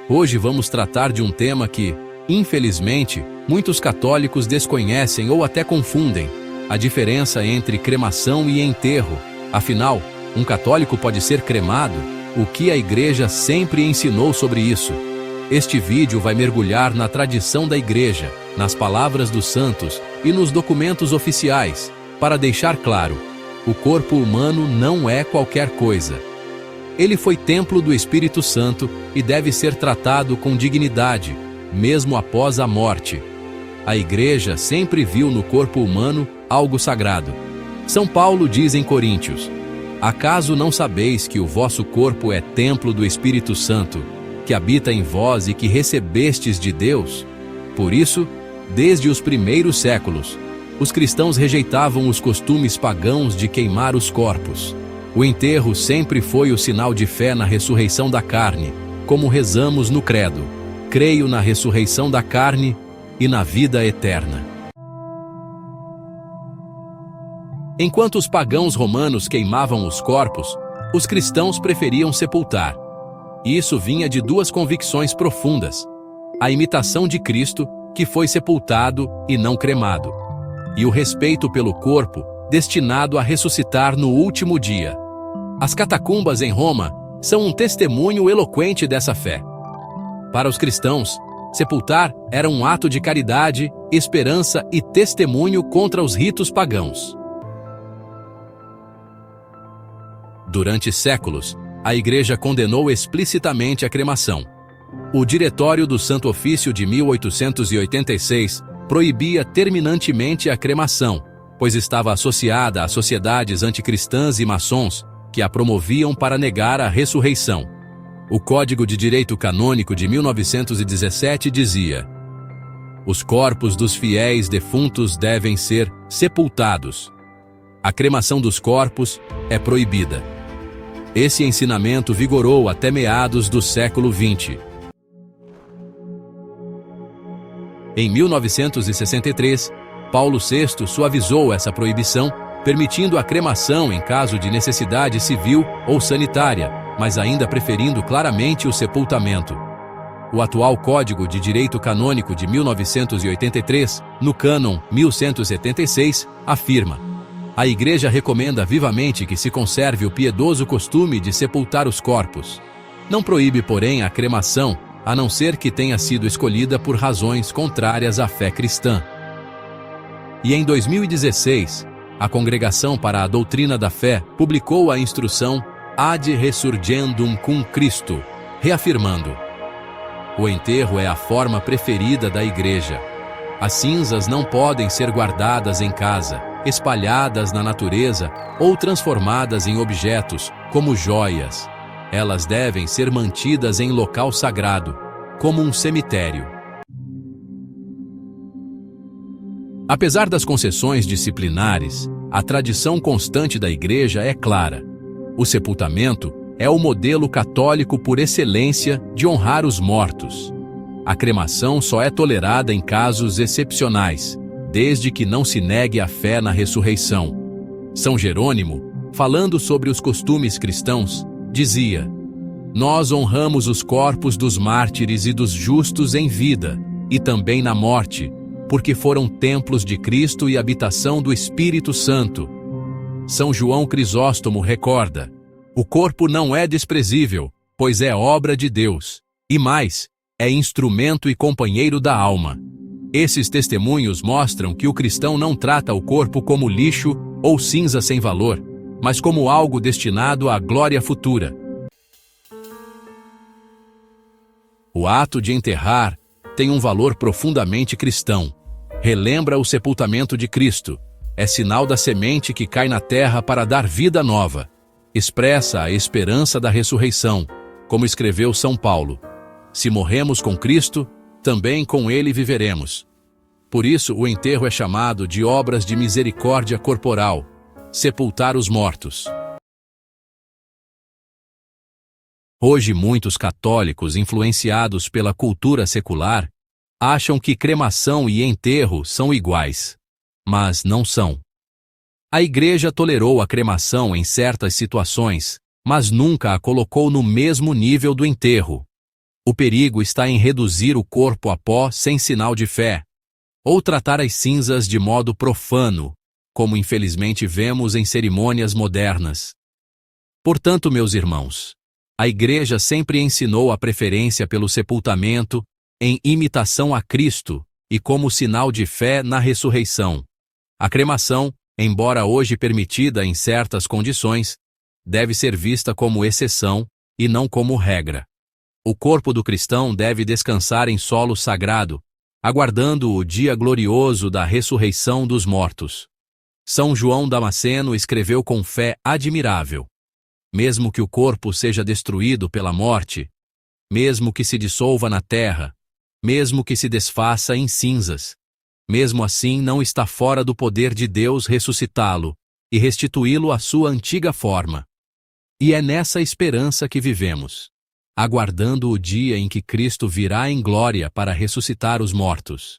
Hoje vamos tratar de um tema que, infelizmente, muitos católicos desconhecem ou até confundem: a diferença entre cremação e enterro. Afinal, um católico pode ser cremado? O que a Igreja sempre ensinou sobre isso? Este vídeo vai mergulhar na tradição da Igreja, nas palavras dos santos e nos documentos oficiais, para deixar claro: o corpo humano não é qualquer coisa. Ele foi templo do Espírito Santo e deve ser tratado com dignidade, mesmo após a morte. A Igreja sempre viu no corpo humano algo sagrado. São Paulo diz em Coríntios: acaso não sabeis que o vosso corpo é templo do Espírito Santo, que habita em vós e que recebestes de Deus? Por isso, desde os primeiros séculos, os cristãos rejeitavam os costumes pagãos de queimar os corpos. O enterro sempre foi o sinal de fé na ressurreição da carne, como rezamos no credo: creio na ressurreição da carne e na vida eterna. Enquanto os pagãos romanos queimavam os corpos, os cristãos preferiam sepultar. Isso vinha de duas convicções profundas: a imitação de Cristo, que foi sepultado e não cremado, e o respeito pelo corpo, destinado a ressuscitar no último dia. As catacumbas em Roma são um testemunho eloquente dessa fé. Para os cristãos, sepultar era um ato de caridade, esperança e testemunho contra os ritos pagãos. Durante séculos, a Igreja condenou explicitamente a cremação. O Diretório do Santo Ofício de 1886 proibia terminantemente a cremação, pois estava associada a sociedades anticristãs e maçons que a promoviam para negar a ressurreição. O Código de Direito Canônico de 1917 dizia: os corpos dos fiéis defuntos devem ser sepultados. A cremação dos corpos é proibida. Esse ensinamento vigorou até meados do século XX. Em 1963, Paulo VI suavizou essa proibição, permitindo a cremação em caso de necessidade civil ou sanitária, mas ainda preferindo claramente o sepultamento. O atual Código de Direito Canônico de 1983, no Cânon 1176, afirma: a Igreja recomenda vivamente que se conserve o piedoso costume de sepultar os corpos. Não proíbe, porém, a cremação, a não ser que tenha sido escolhida por razões contrárias à fé cristã. E em 2016, a Congregação para a Doutrina da Fé publicou a instrução Ad Resurgendum cum Christo, reafirmando: o enterro é a forma preferida da Igreja. As cinzas não podem ser guardadas em casa, espalhadas na natureza ou transformadas em objetos, como joias. Elas devem ser mantidas em local sagrado, como um cemitério. Apesar das concessões disciplinares, a tradição constante da Igreja é clara: o sepultamento é o modelo católico por excelência de honrar os mortos. A cremação só é tolerada em casos excepcionais, desde que não se negue a fé na ressurreição. São Jerônimo, falando sobre os costumes cristãos, dizia: nós honramos os corpos dos mártires e dos justos em vida, e também na morte, porque foram templos de Cristo e habitação do Espírito Santo. São João Crisóstomo recorda: o corpo não é desprezível, pois é obra de Deus, e mais, é instrumento e companheiro da alma. Esses testemunhos mostram que o cristão não trata o corpo como lixo ou cinza sem valor, mas como algo destinado à glória futura. O ato de enterrar tem um valor profundamente cristão. Relembra o sepultamento de Cristo. É sinal da semente que cai na terra para dar vida nova. Expressa a esperança da ressurreição, como escreveu São Paulo: se morremos com Cristo, também com ele viveremos. Por isso, o enterro é chamado de obras de misericórdia corporal, sepultar os mortos. Hoje, muitos católicos, influenciados pela cultura secular, acham que cremação e enterro são iguais. Mas não são. A Igreja tolerou a cremação em certas situações, mas nunca a colocou no mesmo nível do enterro. O perigo está em reduzir o corpo a pó sem sinal de fé, ou tratar as cinzas de modo profano, como infelizmente vemos em cerimônias modernas. Portanto, meus irmãos, a Igreja sempre ensinou a preferência pelo sepultamento em imitação a Cristo e como sinal de fé na ressurreição. A cremação, embora hoje permitida em certas condições, deve ser vista como exceção e não como regra. O corpo do cristão deve descansar em solo sagrado, aguardando o dia glorioso da ressurreição dos mortos. São João Damasceno escreveu com fé admirável: mesmo que o corpo seja destruído pela morte, mesmo que se dissolva na terra, mesmo que se desfaça em cinzas, mesmo assim não está fora do poder de Deus ressuscitá-lo e restituí-lo à sua antiga forma. E é nessa esperança que vivemos, aguardando o dia em que Cristo virá em glória para ressuscitar os mortos.